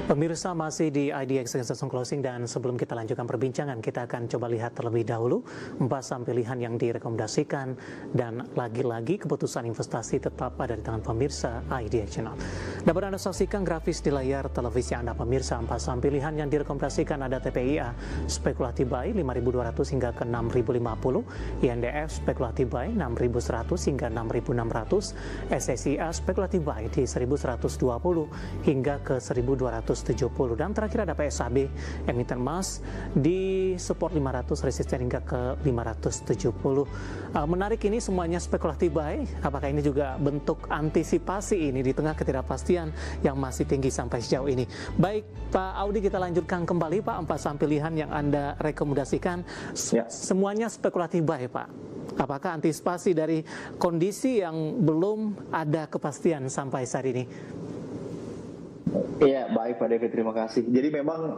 Pemirsa masih di IDX Extension Closing dan sebelum kita lanjutkan perbincangan, kita akan coba lihat terlebih dahulu saham pilihan yang direkomendasikan dan lagi-lagi keputusan investasi tetap ada di tangan pemirsa IDX Channel. Dapat Anda saksikan grafis di layar televisi Anda pemirsa, saham pilihan yang direkomendasikan ada TPIA spekulatif buy 5.200 hingga ke 6.050, INDF spekulatif buy 6.100 hingga 6.600, SSIA spekulatif buy di 1.120 hingga ke 1.270, dan terakhir ada PSAB emiten emas di support 500, resisten hingga ke 570. Menarik, ini semuanya spekulatif buy. Apakah ini juga bentuk antisipasi ini di tengah ketidakpastian yang masih tinggi sampai sejauh ini? Baik Pak Audi, kita lanjutkan kembali Pak, 4 saham pilihan yang Anda rekomendasikan semuanya spekulatif buy Pak. Apakah antisipasi dari kondisi yang belum ada kepastian sampai saat ini? Iya, baik Pak David, terima kasih. Jadi memang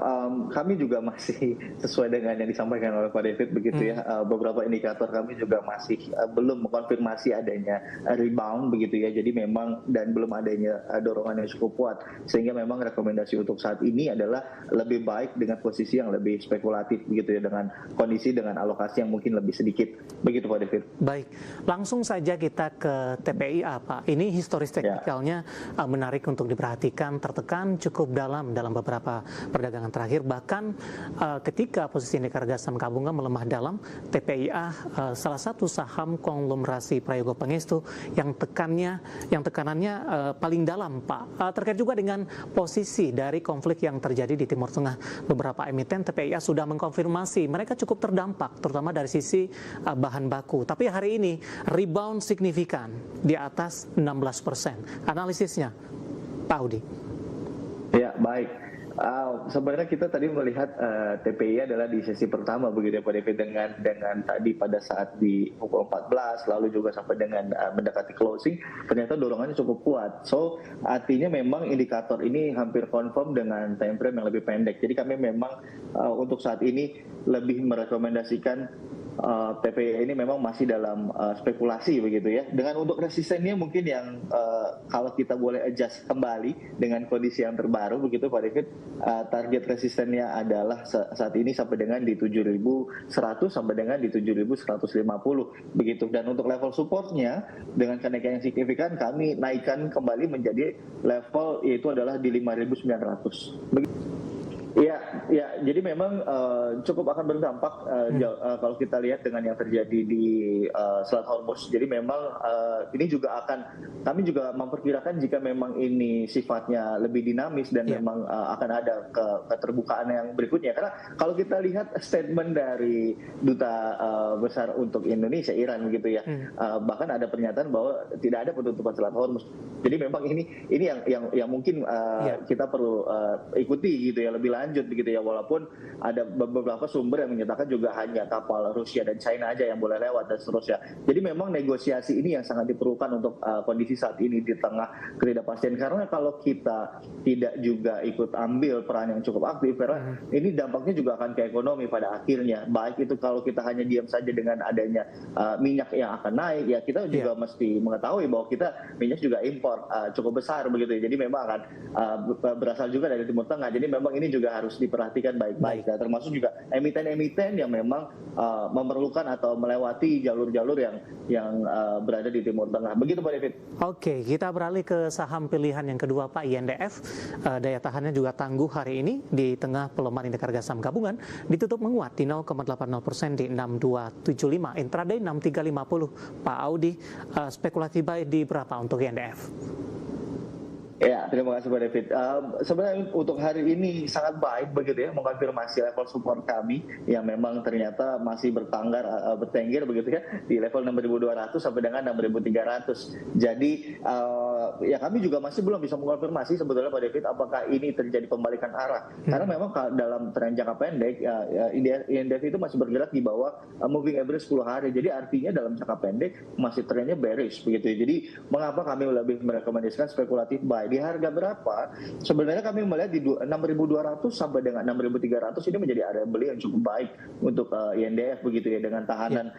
kami juga masih sesuai dengan yang disampaikan oleh Pak David begitu ya. Beberapa indikator kami juga masih belum mengkonfirmasi adanya rebound begitu ya. Jadi memang dan belum adanya dorongan yang cukup kuat, sehingga memang rekomendasi untuk saat ini adalah lebih baik dengan posisi yang lebih spekulatif begitu ya, dengan kondisi dengan alokasi yang mungkin lebih sedikit begitu Pak David. Baik, langsung saja kita ke TPIA Pak. Ini historis teknikalnya menarik untuk diperhatikan, tertekan cukup dalam beberapa perdagangan terakhir. Bahkan ketika posisi indeks harga saham gabungan melemah dalam, TPIA salah satu saham konglomerasi Prayogo Pangestu yang tekanannya paling dalam Pak. Terkait juga dengan posisi dari konflik yang terjadi di Timur Tengah, beberapa emiten TPIA sudah mengkonfirmasi mereka cukup terdampak terutama dari sisi bahan baku. Tapi hari ini rebound signifikan di atas 16%. Analisisnya Pak Audi. Ya, baik. Sebenarnya kita tadi melihat TPI adalah di sesi pertama begitu ya Pak David, dengan tadi pada saat di pukul 14 lalu juga sampai dengan mendekati closing, ternyata dorongannya cukup kuat. So artinya memang indikator ini hampir confirm dengan time frame yang lebih pendek. Jadi kami memang untuk saat ini lebih merekomendasikan TPI ini memang masih dalam spekulasi begitu ya. Dengan untuk resistennya mungkin yang kalau kita boleh adjust kembali dengan kondisi yang terbaru begitu Pak David, target resistennya adalah saat ini sampai dengan di 7.100 sampai dengan di 7.150 begitu. Dan untuk level supportnya dengan kenaikan yang signifikan kami naikkan kembali menjadi level yaitu adalah di 5.900 begitu. Ya, jadi memang cukup akan berdampak kalau kita lihat dengan yang terjadi di Selat Hormuz. Jadi memang ini juga kami juga memperkirakan jika memang ini sifatnya lebih dinamis dan memang akan ada keterbukaan yang berikutnya. Karena kalau kita lihat statement dari Duta Besar untuk Indonesia, Iran gitu ya, bahkan ada pernyataan bahwa tidak ada penutupan Selat Hormuz. Jadi memang ini yang mungkin kita perlu ikuti gitu ya, lebih lanjut begitu ya, walaupun ada beberapa sumber yang menyatakan juga hanya kapal Rusia dan China aja yang boleh lewat dan seterusnya. Jadi memang negosiasi ini yang sangat diperlukan untuk kondisi saat ini di tengah ketidakpastian, karena kalau kita tidak juga ikut ambil peran yang cukup aktif, karena ini dampaknya juga akan ke ekonomi pada akhirnya. Baik itu kalau kita hanya diam saja dengan adanya minyak yang akan naik, ya kita juga mesti mengetahui bahwa kita minyak juga impor cukup besar begitu ya. Jadi memang akan berasal juga dari Timur Tengah. Jadi memang ini juga harus diperhatikan baik-baik. Nah, termasuk juga emiten-emiten yang memang memerlukan atau melewati jalur-jalur yang berada di Timur Tengah. Begitu Pak David. Oke, kita beralih ke saham pilihan yang kedua Pak, INDF. Daya tahannya juga tangguh hari ini di tengah pelemahan indeks harga saham gabungan, ditutup menguat di 0,80% di 6275, intraday 6350. Pak Audi, spekulatif buy di berapa untuk INDF? Ya, terima kasih Pak David. Sebenarnya untuk hari ini sangat baik begitu ya, mengkonfirmasi level support kami yang memang ternyata masih bertengger begitu ya di level 6.200 sampai dengan 6.300. Jadi ya kami juga masih belum bisa mengkonfirmasi sebetulnya Pak David apakah ini terjadi pembalikan arah. Karena memang dalam tren jangka pendek INDF itu masih bergerak di bawah moving average 10 hari. Jadi artinya dalam jangka pendek masih trennya bearish begitu ya. Jadi mengapa kami lebih merekomendasikan spekulatif buy di harga berapa? Sebenarnya kami melihat di 6.200 sampai dengan 6.300 ini menjadi area beli yang cukup baik untuk INDF begitu ya, dengan tahanan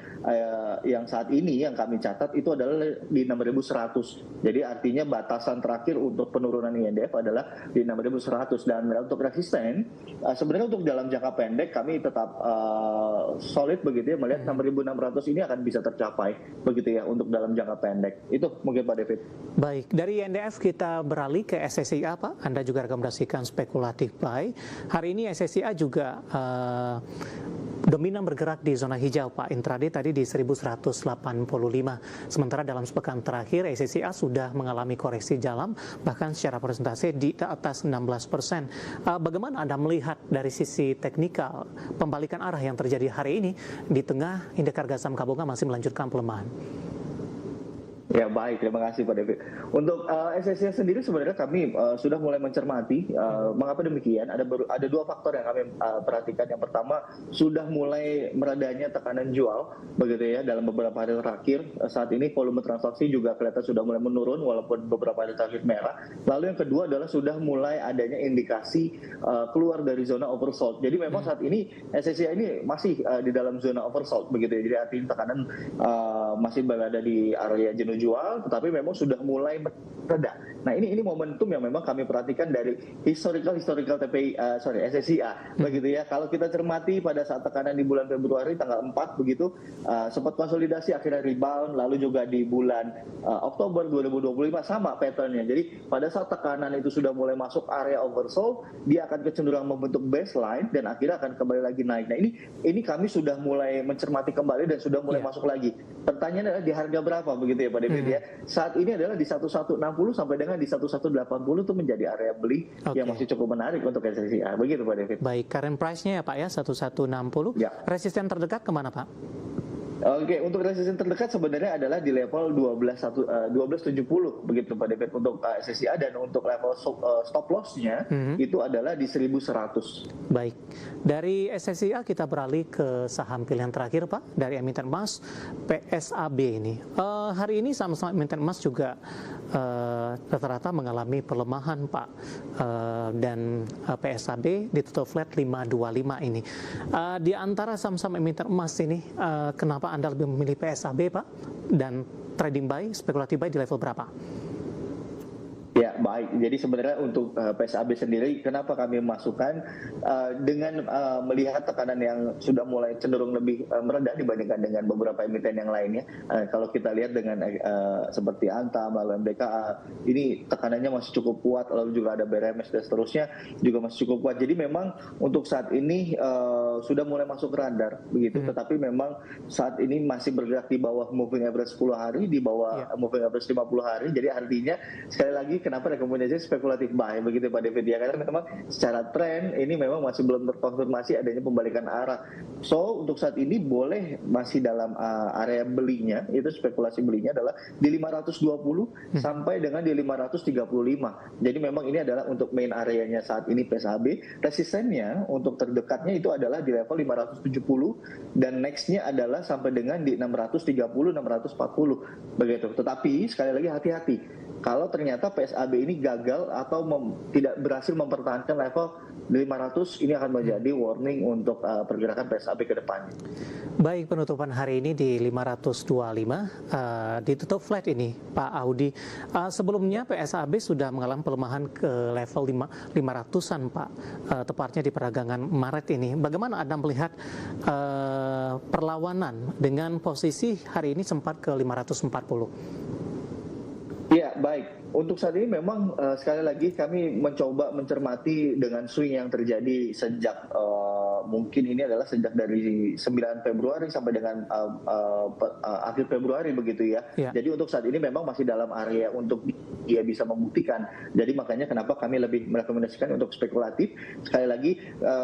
yang saat ini yang kami catat itu adalah di 6.100. Jadi artinya batasan terakhir untuk penurunan INDF adalah di 6.100, dan untuk resisten sebenarnya untuk dalam jangka pendek kami tetap solid begitu ya, melihat 6.600 ini akan bisa tercapai begitu ya untuk dalam jangka pendek. Itu mungkin Pak David. Baik, dari INDF kita beralih ke SSIA Pak. Anda juga rekomendasikan spekulatif buy. Hari ini SSIA juga dominan bergerak di zona hijau Pak. Intraday tadi di 1185. Sementara dalam sepekan terakhir SSIA sudah mengalami koreksi dalam, bahkan secara persentase di atas 16%. Bagaimana Anda melihat dari sisi teknikal pembalikan arah yang terjadi hari ini di tengah indeks harga saham gabungan masih melanjutkan pelemahan? Ya baik, terima kasih Pak David. Untuk SSIA sendiri sebenarnya kami sudah mulai mencermati. Mengapa demikian? Ada dua faktor yang kami perhatikan. Yang pertama, sudah mulai meredanya tekanan jual begitu ya dalam beberapa hari terakhir. Saat ini volume transaksi juga kelihatan sudah mulai menurun walaupun beberapa hari terakhir merah. Lalu yang kedua adalah sudah mulai adanya indikasi keluar dari zona oversold. Jadi memang saat ini SSIA ini masih di dalam zona oversold begitu ya. Jadi artinya tekanan masih berada di area jenuh jual, tetapi memang sudah mulai mereda. Nah ini momentum yang memang kami perhatikan dari historical SSIA begitu ya. Kalau kita cermati pada saat tekanan di bulan Februari tanggal 4 begitu sempat konsolidasi akhirnya rebound, lalu juga di bulan Oktober 2025 sama patternnya. Jadi pada saat tekanan itu sudah mulai masuk area oversold, dia akan kecenderungan membentuk baseline dan akhirnya akan kembali lagi naik. Nah ini kami sudah mulai mencermati kembali dan sudah mulai masuk lagi. Pertanyaannya adalah di harga berapa begitu ya Pak David ya. Saat ini adalah di 1160 sampai dengan di 1180 itu menjadi area beli yang masih cukup menarik untuk SSIA. Begitu Pak David. Baik, current price-nya ya Pak ya 1160. Ya. Resisten terdekat kemana Pak? Oke, untuk resisten terdekat sebenarnya adalah di level 1270 begitu Pak David untuk SSIA, dan untuk level stop loss-nya itu adalah di 1100. Baik, dari SSIA kita beralih ke saham pilihan terakhir Pak, dari emiten emas PSAB ini. Hari ini saham-saham emiten emas juga rata-rata mengalami pelemahan Pak, dan PSAB ditutup flat 525 ini. Di antara saham-saham emiten emas ini, kenapa Anda lebih memilih PSAB Pak, dan trading buy, spekulatif buy di level berapa? Ya baik, jadi sebenarnya untuk PSAB sendiri kenapa kami masukkan dengan melihat tekanan yang sudah mulai cenderung lebih meredah dibandingkan dengan beberapa emiten yang lainnya. Kalau kita lihat dengan seperti Antam lalu MBKA, ini tekanannya masih cukup kuat, lalu juga ada BRMS dan seterusnya juga masih cukup kuat. Jadi memang untuk saat ini sudah mulai masuk radar begitu, tetapi memang saat ini masih bergerak di bawah moving average 10 hari, di bawah moving average 50 hari. Jadi artinya sekali lagi kenapa rekomendasi spekulatif buy begitu Pak David ya, karena memang secara tren ini memang masih belum terkonfirmasi adanya pembalikan arah. So untuk saat ini boleh masih dalam area belinya, itu spekulasi belinya adalah di 520 sampai dengan di 535. Jadi memang ini adalah untuk main areanya saat ini PSAB. Resistennya untuk terdekatnya itu adalah di level 570 dan nextnya adalah sampai dengan di 630 640 begitu. Tetapi sekali lagi hati-hati, kalau ternyata PSAB ini gagal atau tidak berhasil mempertahankan level 500, ini akan menjadi warning untuk pergerakan PSAB ke depannya. Baik, penutupan hari ini di 525, ditutup flat ini Pak Audi. Sebelumnya PSAB sudah mengalami pelemahan ke level 500-an Pak, tepatnya di perdagangan Maret ini. Bagaimana Anda melihat perlawanan dengan posisi hari ini sempat ke 540? Ya baik, untuk saat ini memang sekali lagi kami mencoba mencermati dengan swing yang terjadi sejak mungkin ini adalah sejak dari 9 Februari sampai dengan akhir Februari begitu ya. Jadi untuk saat ini memang masih dalam area untuk dia bisa membuktikan. Jadi makanya kenapa kami lebih merekomendasikan untuk spekulatif. Sekali lagi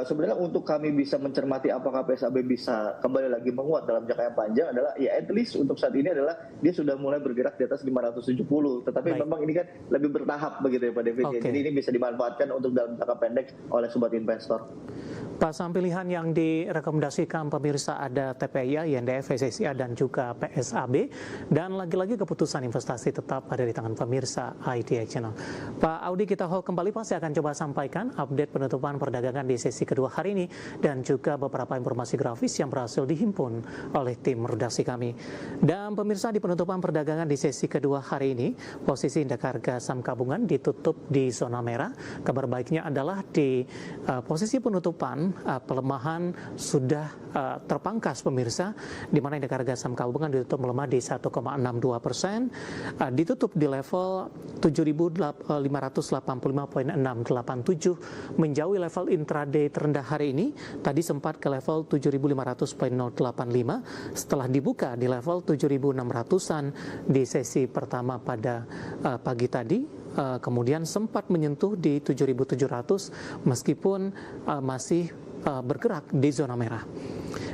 sebenarnya untuk kami bisa mencermati apakah PSAB bisa kembali lagi menguat dalam jangka yang panjang adalah ya at least untuk saat ini adalah dia sudah mulai bergerak di atas 570. Tetapi memang ini kan lebih bertahap begitu ya Pak David. Jadi ini bisa dimanfaatkan untuk dalam jangka pendek oleh sobat investor. Pak, saham pilihan pemilihan yang direkomendasikan pemirsa ada TPIA, INDF, SSIA, dan juga PSAB. Dan lagi-lagi keputusan investasi tetap ada di tangan pemirsa IDX Channel. Pak Audi, kita hold kembali, Pak. Saya akan coba sampaikan update penutupan perdagangan di sesi kedua hari ini dan juga beberapa informasi grafis yang berhasil dihimpun oleh tim redaksi kami. Dan pemirsa, di penutupan perdagangan di sesi kedua hari ini, posisi indeks harga saham gabungan ditutup di zona merah. Kabar baiknya adalah di posisi penutupan pelemahan sudah terpangkas pemirsa, di mana indeks harga saham gabungan ditutup melemah di 1,62%, ditutup di level 7.585,687, menjauhi level intraday terendah hari ini. Tadi sempat ke level 7.500,085 setelah dibuka di level 7.600-an di sesi pertama pada pagi tadi. Kemudian sempat menyentuh di 7.700 meskipun masih bergerak di zona merah.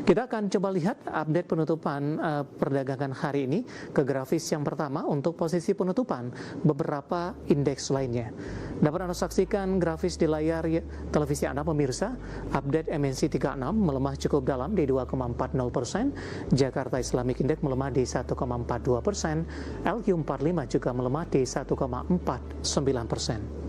Kita akan coba lihat update penutupan perdagangan hari ini ke grafis yang pertama untuk posisi penutupan beberapa indeks lainnya. Dapat Anda saksikan grafis di layar televisi Anda pemirsa. Update MNC 36 melemah cukup dalam di 2,40%, Jakarta Islamic Index melemah di 1,42%, LQ45 juga melemah di 1,49%.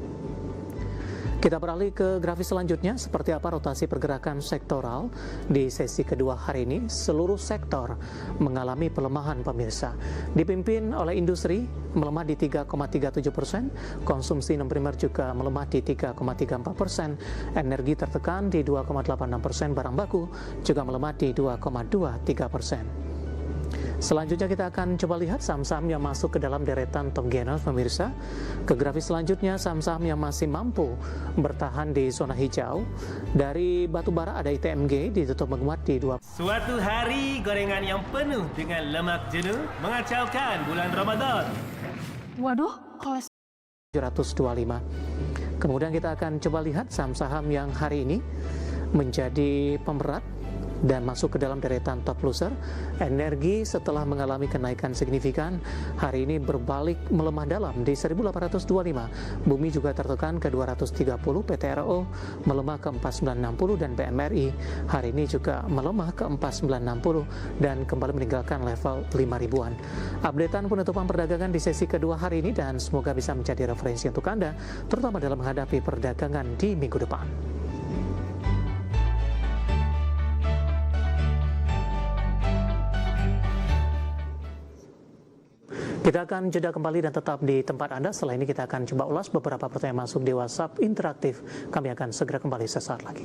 Kita beralih ke grafis selanjutnya, seperti apa rotasi pergerakan sektoral di sesi kedua hari ini. Seluruh sektor mengalami pelemahan pemirsa. Dipimpin oleh industri melemah di 3,37%, konsumsi non primer juga melemah di 3,34%, energi tertekan di 2,86%, barang baku juga melemah di 2,23%. Selanjutnya kita akan coba lihat saham-saham yang masuk ke dalam deretan top gainers pemirsa. Ke grafis selanjutnya, saham-saham yang masih mampu bertahan di zona hijau. Dari batubara ada ITMG ditutup menguat di 2. Suatu hari gorengan yang penuh dengan lemak jenuh mengacaukan bulan Ramadan. Waduh, kolesterol 725. Kemudian kita akan coba lihat saham-saham yang hari ini menjadi pemberat dan masuk ke dalam deretan top loser. Energi setelah mengalami kenaikan signifikan hari ini berbalik melemah dalam di 1825. Bumi juga tertekan ke 230, PTRO melemah ke 4960 dan PMRI hari ini juga melemah ke 4960 dan kembali meninggalkan level 5.000-an. Updatean penutupan perdagangan di sesi kedua hari ini dan semoga bisa menjadi referensi untuk Anda terutama dalam menghadapi perdagangan di minggu depan. Kita akan jeda kembali dan tetap di tempat Anda. Setelah ini kita akan coba ulas beberapa pertanyaan masuk di WhatsApp interaktif. Kami akan segera kembali sesaat lagi.